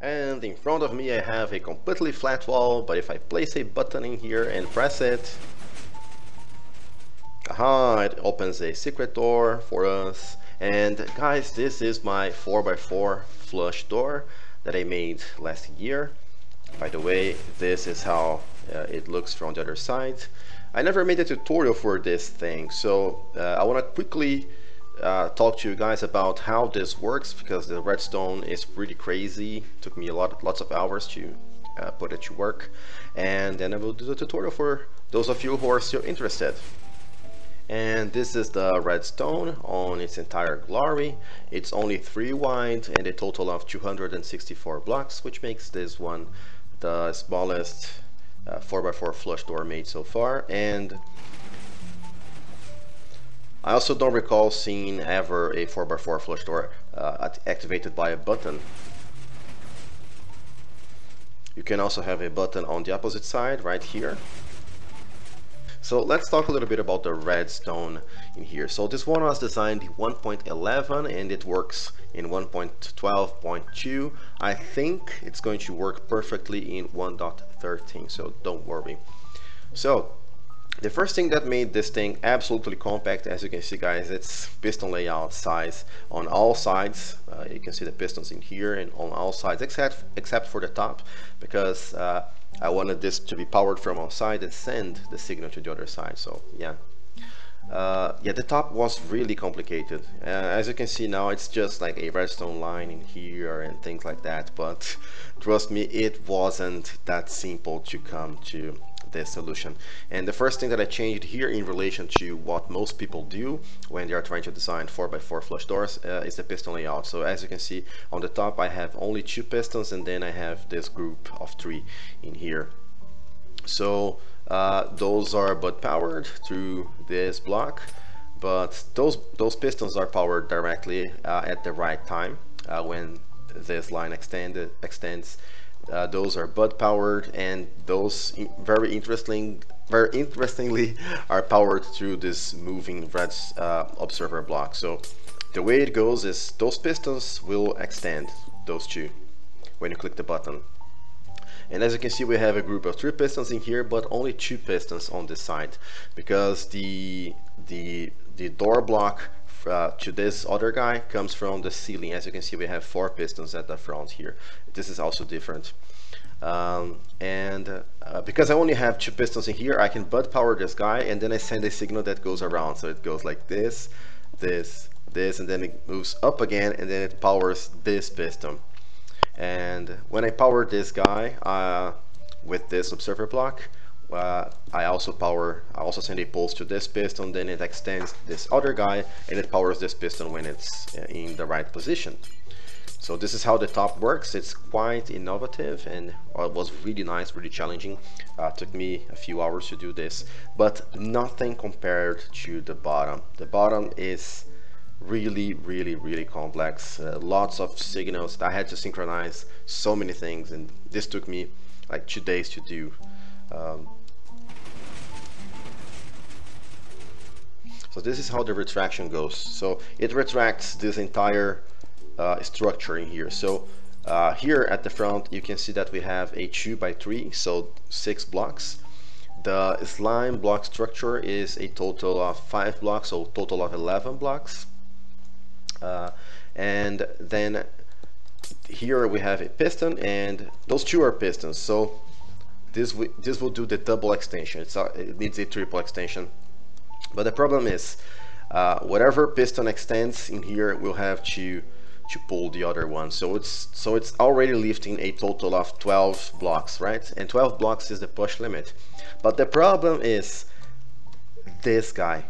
And in front of me I have a completely flat wall, but if I place a button in here and press it, aha, it opens a secret door for us. And guys, this is my 4x4 flush door that I made last year. By the way, this is how it looks from the other side. I never made a tutorial for this thing, so I want to quickly talk to you guys about how this works, because the redstone is pretty crazy. Took me lots of hours to put it to work, and then I will do the tutorial for those of you who are still interested. And this is the redstone on its entire glory. It's only 3 wide and a total of 264 blocks, which makes this one the smallest 4x4 flush door made so far. And I also don't recall seeing ever a 4x4 flush door activated by a button. You can also have a button on the opposite side right here. So let's talk a little bit about the redstone in here. So this one was designed in 1.11 and it works in 1.12.2. I think it's going to work perfectly in 1.13, so don't worry. So the first thing that made this thing absolutely compact, as you can see guys, it's piston layout size on all sides. You can see the pistons in here and on all sides except for the top, because I wanted this to be powered from outside and send the signal to the other side. So yeah, the top was really complicated. As you can see now, it's just like a redstone line in here and things like that, but trust me, it wasn't that simple to come to this solution. And the first thing that I changed here in relation to what most people do when they are trying to design 4x4 flush doors is the piston layout. So as you can see on the top, I have only 2 pistons, and then I have this group of 3 in here. So those are but powered through this block, but those pistons are powered directly at the right time when this line extends. Those are bud powered, and those very interestingly are powered through this moving red observer block. So the way it goes is those pistons will extend, those 2, when you click the button. And as you can see, we have a group of 3 pistons in here, but only 2 pistons on this side, because the door block to this other guy comes from the ceiling. As you can see, we have 4 pistons at the front here. This is also different. Because I only have 2 pistons in here, I can bud power this guy, and then I send a signal that goes around. So it goes like this, this, this, and then it moves up again, and then it powers this piston. And when I power this guy with this observer block, I also send a pulse to this piston, then it extends this other guy, and it powers this piston when it's in the right position. So this is how the top works. It's quite innovative, and it was really nice, really challenging. Took me a few hours to do this, but nothing compared to the bottom. The bottom is really complex. Lots of signals. I had to synchronize so many things, and this took me like 2 days to do. So this is how the retraction goes. So it retracts this entire structure in here. So here at the front, you can see that we have a 2x3, so 6 blocks. The slime block structure is a total of 5 blocks, so total of 11 blocks. And then here we have a piston, and those 2 are pistons. So this will do the double extension. It needs a triple extension. But the problem is, whatever piston extends in here will have to pull the other one. So it's already lifting a total of 12 blocks, right? And 12 blocks is the push limit. But the problem is this guy.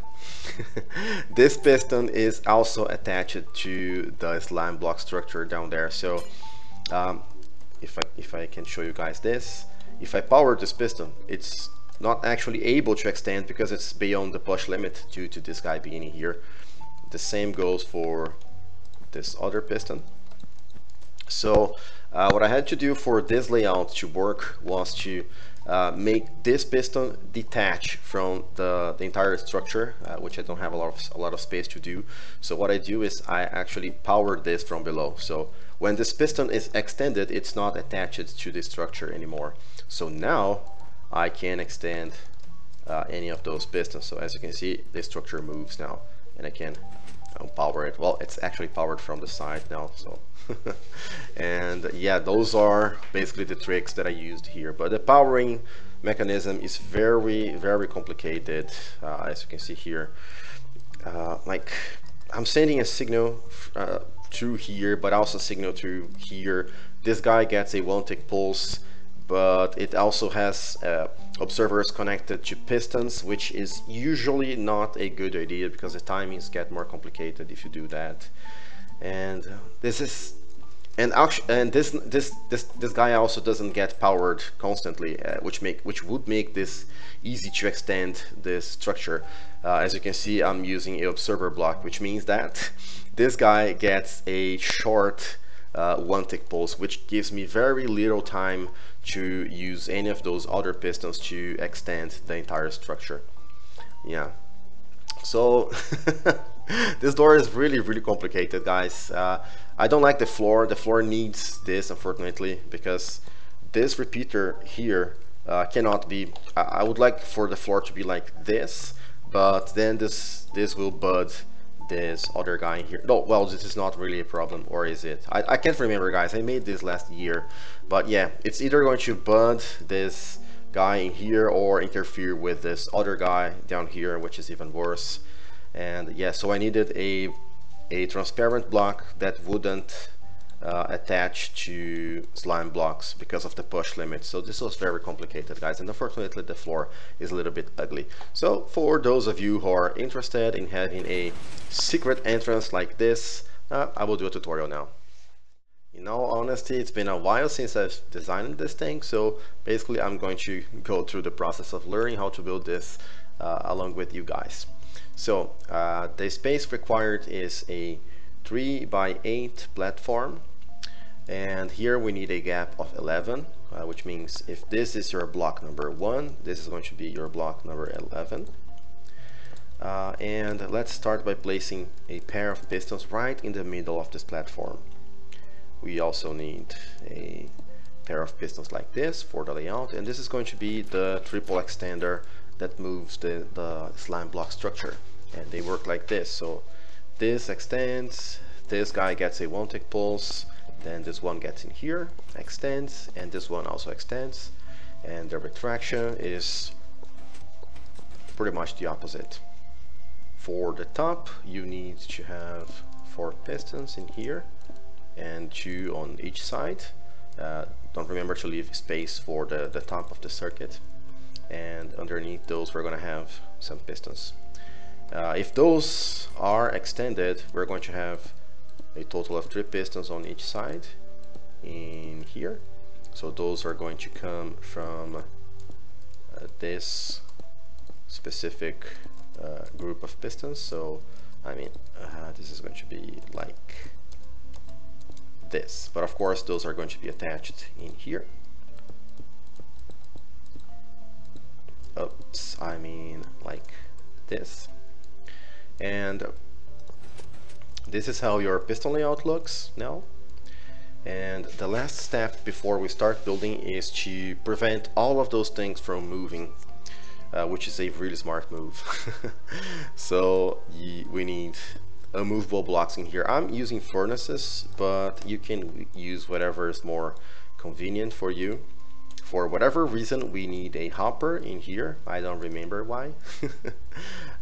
This piston is also attached to the slime block structure down there. So if I can show you guys this, if I power this piston, it's not actually able to extend because it's beyond the push limit due to this guy being in here. The same goes for this other piston. So what I had to do for this layout to work was to make this piston detach from the entire structure, which I don't have a lot of space to do. So what I do is I actually power this from below. So when this piston is extended, it's not attached to the structure anymore. So now I can extend any of those pistons. So as you can see, the structure moves now, and I can power it. Well, it's actually powered from the side now, so and yeah, those are basically the tricks that I used here. But the powering mechanism is very complicated, as you can see here. Like I'm sending a signal through here, but also signal through here. This guy gets a 1-tick pulse, but it also has observers connected to pistons, which is usually not a good idea because the timings get more complicated if you do that. And this is this guy also doesn't get powered constantly, which would make this easy to extend this structure. As you can see, I'm using a observer block, which means that this guy gets a short 1-tick pulse, which gives me very little time to use any of those other pistons to extend the entire structure. Yeah, so this door is really complicated, guys. I don't like the floor. The floor needs this, unfortunately, because this repeater here cannot be. I would like for the floor to be like this, but then this will bud this other guy in here. No, well, this is not really a problem, or is it? I can't remember, guys. I made this last year, but yeah, it's either going to bud this guy in here or interfere with this other guy down here, which is even worse. And yeah, so I needed a transparent block that wouldn't attach to slime blocks because of the push limit. So this was very complicated, guys, and unfortunately the floor is a little bit ugly. So for those of you who are interested in having a secret entrance like this, I will do a tutorial now. In all honesty, it's been a while since I've designed this thing, so basically I'm going to go through the process of learning how to build this along with you guys. So the space required is a 3 by 8 platform, and here we need a gap of 11, which means if this is your block number 1, this is going to be your block number 11. And let's start by placing a pair of pistons right in the middle of this platform. We also need a pair of pistons like this for the layout, and this is going to be the triple extender that moves the slime block structure, and they work like this. So this extends, this guy gets a 1-tick pulse, then this one gets in here, extends, and this one also extends, and the retraction is pretty much the opposite. For the top, you need to have 4 pistons in here and 2 on each side. Don't remember to leave space for the top of the circuit, and underneath those we're going to have some pistons. If those are extended, we're going to have a total of 3 pistons on each side in here. So those are going to come from this specific group of pistons. So I mean, this is going to be like this, but of course those are going to be attached in here. Oops, I mean like this. And this is how your piston layout looks now. And the last step before we start building is to prevent all of those things from moving, which is a really smart move. So we need movable blocks in here. I'm using furnaces, but you can use whatever is more convenient for you. For whatever reason, we need a hopper in here. I don't remember why.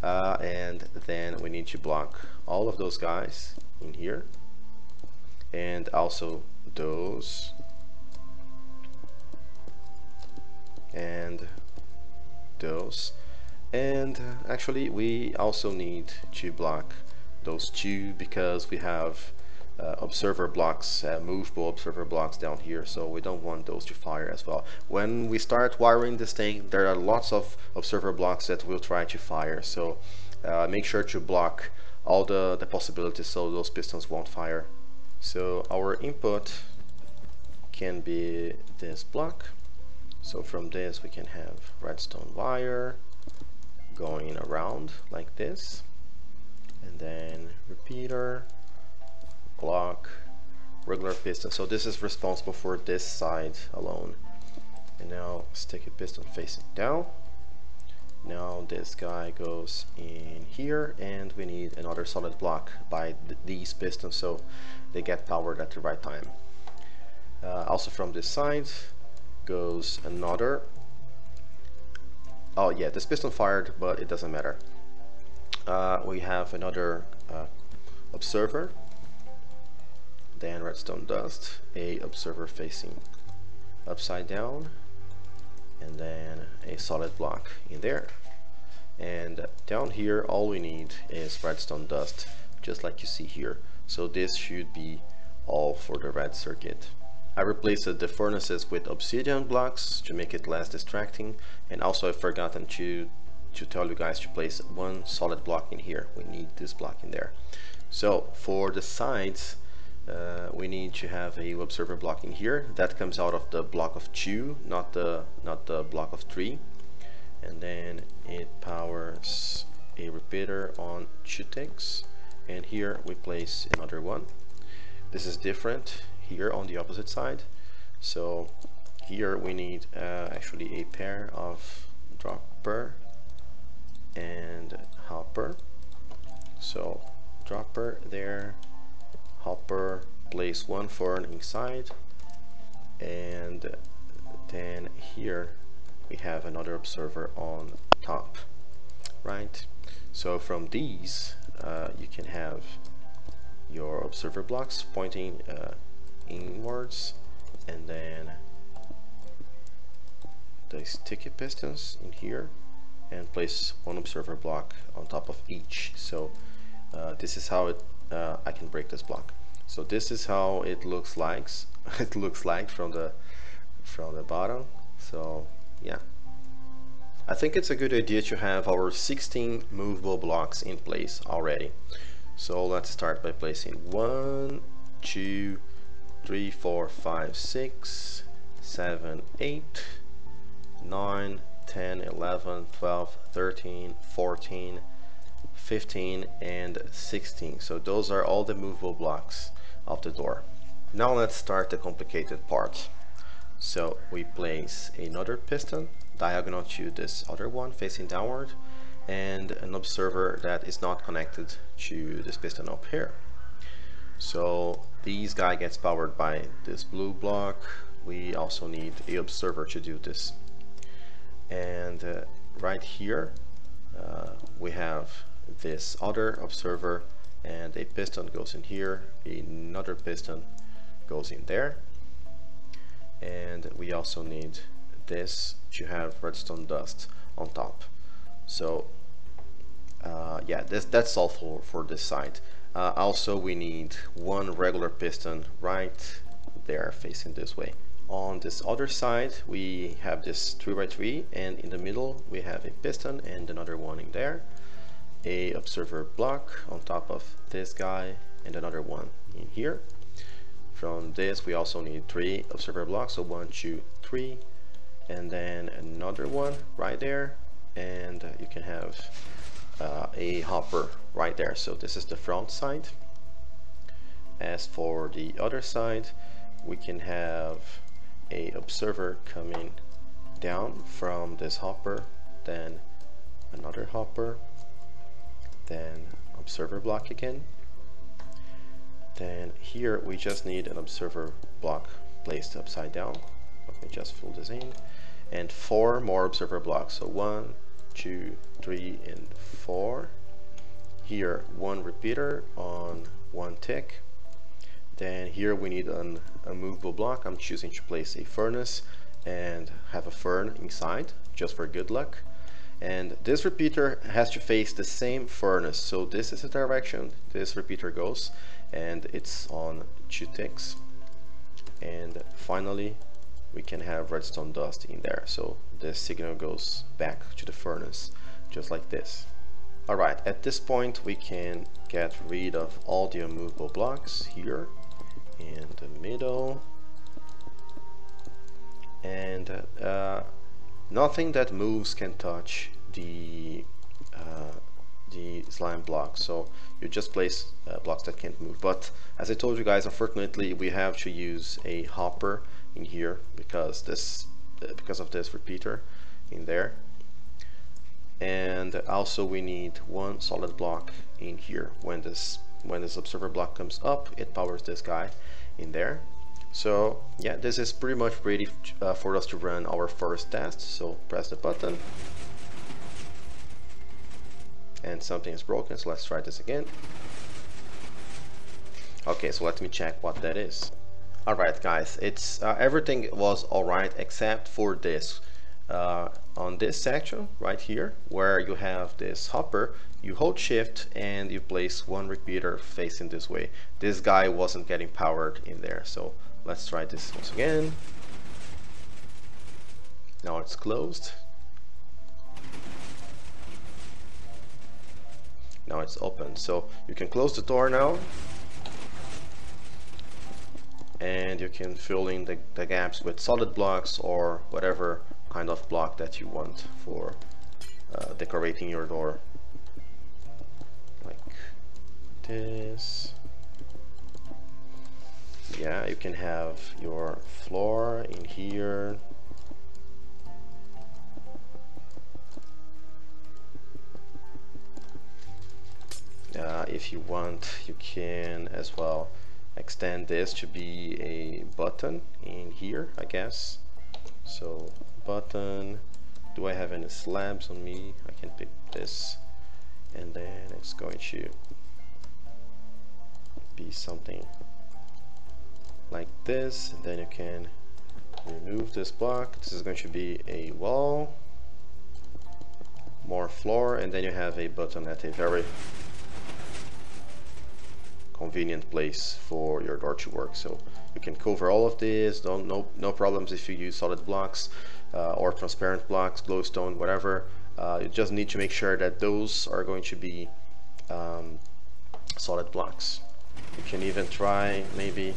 And then we need to block all of those guys in here, and also those, and those, and actually we also need to block those 2 because we have observer blocks, movable observer blocks down here, so we don't want those to fire as well. When we start wiring this thing, there are lots of observer blocks that will try to fire, so make sure to block all the possibilities so those pistons won't fire. So our input can be this block. So from this we can have redstone wire going around like this, and then repeater, block, regular piston. So this is responsible for this side alone. And now sticky piston facing down. Now this guy goes in here, and we need another solid block by these pistons so they get powered at the right time. Also from this side goes another. Oh yeah, this piston fired, but it doesn't matter. We have another observer, then redstone dust, a observer facing upside down, and then a solid block in there. And down here all we need is redstone dust, just like you see here. So this should be all for the red circuit. I replaced the furnaces with obsidian blocks to make it less distracting, and also I've forgotten to tell you guys to place one solid block in here. We need this block in there. So for the sides, we need to have a observer block in here that comes out of the block of 2, not the block of 3, and then it powers a repeater on 2 ticks, and here we place another one. This is different here on the opposite side. So here we need actually a pair of dropper and hopper. So dropper there, hopper, place one fern inside, and then here we have another observer on top, right? So from these you can have your observer blocks pointing inwards, and then the sticky pistons in here, and place one observer block on top of each. So this is how I can break this block. So this is how it looks like. It looks like from the bottom. So yeah, I think it's a good idea to have our 16 movable blocks in place already. So let's start by placing 1, 2, 3, 4, 5, 6, 7, 8, 9, 10, 11, 12, 13, 14, 15, and 16. So those are all the movable blocks of the door. Now let's start the complicated part. So we place another piston diagonal to this other one facing downward, and an observer that is not connected to this piston up here. So this guy gets powered by this blue block. We also need a observer to do this. And right here we have this other observer, and a piston goes in here, another piston goes in there, and we also need this to have redstone dust on top. So yeah, that's all for this side. Also we need one regular piston right there facing this way. On this other side we have this 3x3, and in the middle we have a piston and another one in there, a observer block on top of this guy, and another one in here. From this we also need 3 observer blocks, so 1, 2, 3, and then another one right there, and you can have a hopper right there. So this is the front side. As for the other side, we can have a observer coming down from this hopper, then another hopper, then observer block again. Then here we just need an observer block placed upside down. Let me just fill this in, and 4 more observer blocks. So 1, 2, 3, and 4. Here 1 repeater on 1 tick. Then here we need a movable block. I'm choosing to place a furnace and have a fern inside, just for good luck. And this repeater has to face the same furnace. So this is the direction this repeater goes, and it's on 2 ticks. And finally we can have redstone dust in there. So the signal goes back to the furnace, just like this. Alright, at this point we can get rid of all the unmovable blocks here in the middle, and nothing that moves can touch the slime block. So you just place blocks that can't move. But as I told you guys, unfortunately we have to use a hopper in here because of this repeater in there, and also we need one solid block in here. When this observer block comes up, it powers this guy in there. So yeah, this is pretty much ready for us to run our first test. So press the button and something is broken, so let's try this again. Okay, so let me check what that is. Alright guys, it's everything was alright except for this. On this section right here where you have this hopper, you hold shift and you place one repeater facing this way. This guy wasn't getting powered in there, so let's try this once again. Now it's closed. Now it's open, so you can close the door now, and you can fill in the gaps with solid blocks or whatever kind of block that you want for decorating your door, like this. Yeah, you can have your floor in here. If you want, you can as well extend this to be a button in here, I guess. So button, do I have any slabs on me? I can pick this, and then it's going to be something like this, and then you can remove this block. This is going to be a wall, more floor, and then you have a button at a very convenient place for your door to work. So you can cover all of this. No problems if you use solid blocks or transparent blocks, glowstone, whatever. You just need to make sure that those are going to be solid blocks. You can even try maybe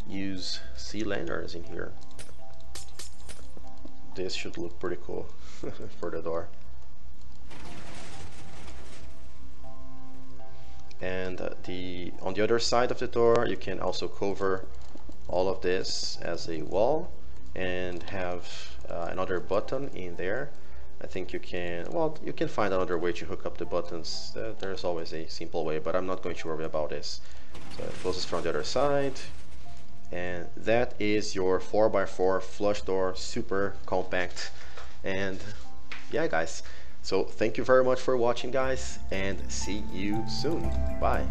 use sea lanterns in here. This should look pretty cool for the door. And on the other side of the door, you can also cover all of this as a wall and have another button in there. I think you can, well, you can find another way to hook up the buttons. There's always a simple way, but I'm not going to worry about this. So it closes from the other side, and that is your 4x4 flush door, super compact. And yeah guys, so thank you very much for watching guys, and see you soon. Bye.